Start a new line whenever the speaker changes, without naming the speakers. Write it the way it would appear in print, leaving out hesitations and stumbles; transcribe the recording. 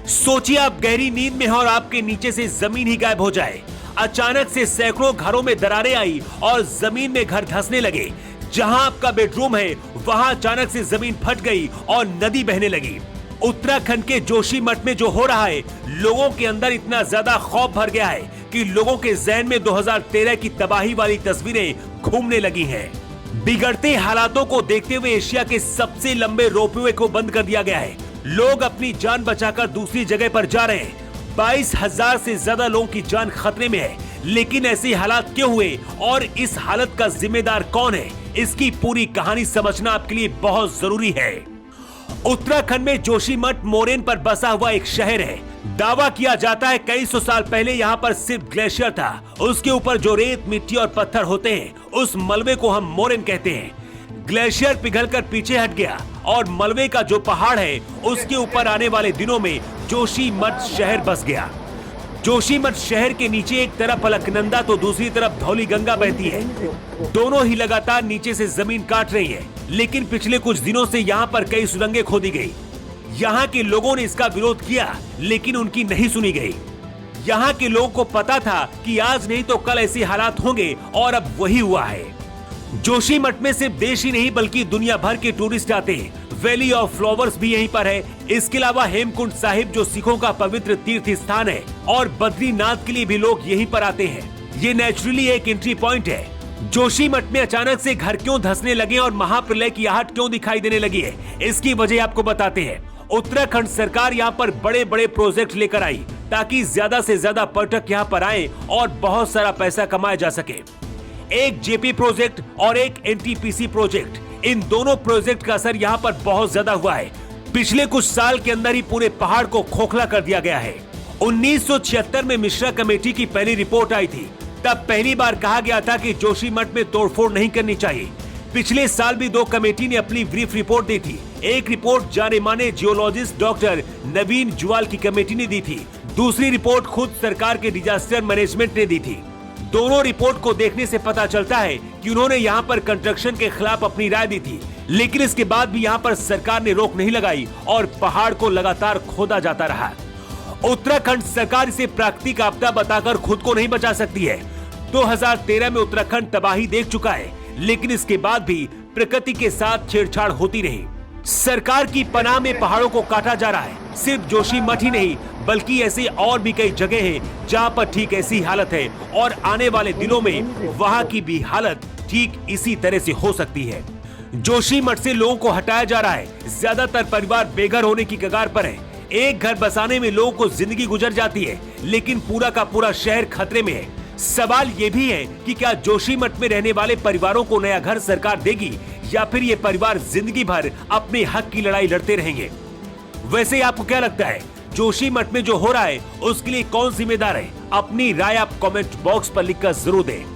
सोचिए आप गहरी नींद में हैं और आपके नीचे से जमीन ही गायब हो जाए। अचानक से सैकड़ों घरों में दरारें आई और जमीन में घर धंसने लगे। जहां आपका बेडरूम है वहां अचानक से जमीन फट गई और नदी बहने लगी। उत्तराखंड के जोशीमठ में जो हो रहा है, लोगों के अंदर इतना ज्यादा खौफ भर गया है कि लोगों के जहन में 2013 की तबाही वाली तस्वीरें घूमने लगी हैं। बिगड़ते हालातों को देखते हुए एशिया के सबसे लंबे रोपवे को बंद कर दिया गया है। लोग अपनी जान बचाकर दूसरी जगह पर जा रहे हैं। 22,000 से ज्यादा लोगों की जान खतरे में है। लेकिन ऐसे हालात क्यों हुए और इस हालत का जिम्मेदार कौन है, इसकी पूरी कहानी समझना आपके लिए बहुत जरूरी है। उत्तराखंड में जोशीमठ मोरेन पर बसा हुआ एक शहर है। दावा किया जाता है कई सौ साल पहले यहाँ पर सिर्फ ग्लेशियर था। उसके ऊपर जो रेत, मिट्टी और पत्थर होते हैं, उस मलबे को हम मोरेन कहते हैं। ग्लेशियर पिघलकर पीछे हट गया और मलबे का जो पहाड़ है उसके ऊपर आने वाले दिनों में जोशीमठ शहर बस गया। जोशीमठ शहर के नीचे एक तरफ अलकनंदा तो दूसरी तरफ धौली गंगा बहती है। दोनों ही लगातार नीचे से जमीन काट रही है। लेकिन पिछले कुछ दिनों से यहाँ पर कई सुरंगें खोदी गई। यहाँ के लोगों ने इसका विरोध किया लेकिन उनकी नहीं सुनी गई। यहाँ के लोगों को पता था कि आज नहीं तो कल ऐसे हालात होंगे और अब वही हुआ है। जोशीमठ में सिर्फ देश ही नहीं बल्कि दुनिया भर के टूरिस्ट आते हैं। वैली ऑफ फ्लावर्स भी यहीं पर है। इसके अलावा हेमकुंड साहिब जो सिखों का पवित्र तीर्थ स्थान है और बद्रीनाथ के लिए भी लोग यहीं पर आते हैं। ये नेचुरली एक एंट्री पॉइंट है। जोशीमठ में अचानक से घर क्यों धंसने लगे और महाप्रलय की आहट क्यों दिखाई देने लगी है, इसकी वजह आपको बताते हैं। उत्तराखंड सरकार यहाँ पर बड़े बड़े प्रोजेक्ट लेकर आई ताकि ज्यादा से ज्यादा पर्यटक यहाँ पर आए और बहुत सारा पैसा कमाया जा सके। एक जेपी प्रोजेक्ट और एक एनटीपीसी प्रोजेक्ट, इन दोनों प्रोजेक्ट का असर यहाँ पर बहुत ज्यादा हुआ है। पिछले कुछ साल के अंदर ही पूरे पहाड़ को खोखला कर दिया गया है। 1976 में मिश्रा कमेटी की पहली रिपोर्ट आई थी। तब पहली बार कहा गया था कि जोशीमठ में तोड़फोड़ नहीं करनी चाहिए। पिछले साल भी 2 कमेटी ने अपनी ब्रीफ रिपोर्ट दी थी। एक रिपोर्ट जाने माने जियोलॉजिस्ट डॉक्टर नवीन जुवाल की कमेटी ने दी थी। दूसरी रिपोर्ट खुद सरकार के डिजास्टर मैनेजमेंट ने दी थी। दोनों रिपोर्ट को देखने से पता चलता है कि उन्होंने यहाँ पर कंस्ट्रक्शन के खिलाफ अपनी राय दी थी। लेकिन इसके बाद भी यहाँ पर सरकार ने रोक नहीं लगाई और पहाड़ को लगातार खोदा जाता रहा। उत्तराखंड सरकार इसे प्राकृतिक आपदा बताकर खुद को नहीं बचा सकती है। 2013 में उत्तराखंड तबाही देख चुका है, लेकिन इसके बाद भी प्रकृति के साथ छेड़छाड़ होती रही। सरकार की पनाह में पहाड़ों को काटा जा रहा है। सिर्फ जोशीमठ ही नहीं बल्कि ऐसे और भी कई जगह हैं जहां पर ठीक ऐसी हालत है और आने वाले दिनों में वहां की भी हालत ठीक इसी तरह से हो सकती है। जोशीमठ से लोगों को हटाया जा रहा है। ज्यादातर परिवार बेघर होने की कगार पर है। एक घर बसाने में लोगों को जिंदगी गुजर जाती है, लेकिन पूरा का पूरा शहर खतरे में है। सवाल ये भी है कि क्या जोशीमठ में रहने वाले परिवारों को नया घर सरकार देगी या फिर ये परिवार जिंदगी भर अपने हक की लड़ाई लड़ते रहेंगे। वैसे आपको क्या लगता है, जोशीमठ में जो हो रहा है उसके लिए कौन जिम्मेदार है? अपनी राय आप कमेंट बॉक्स पर लिखकर जरूर दें।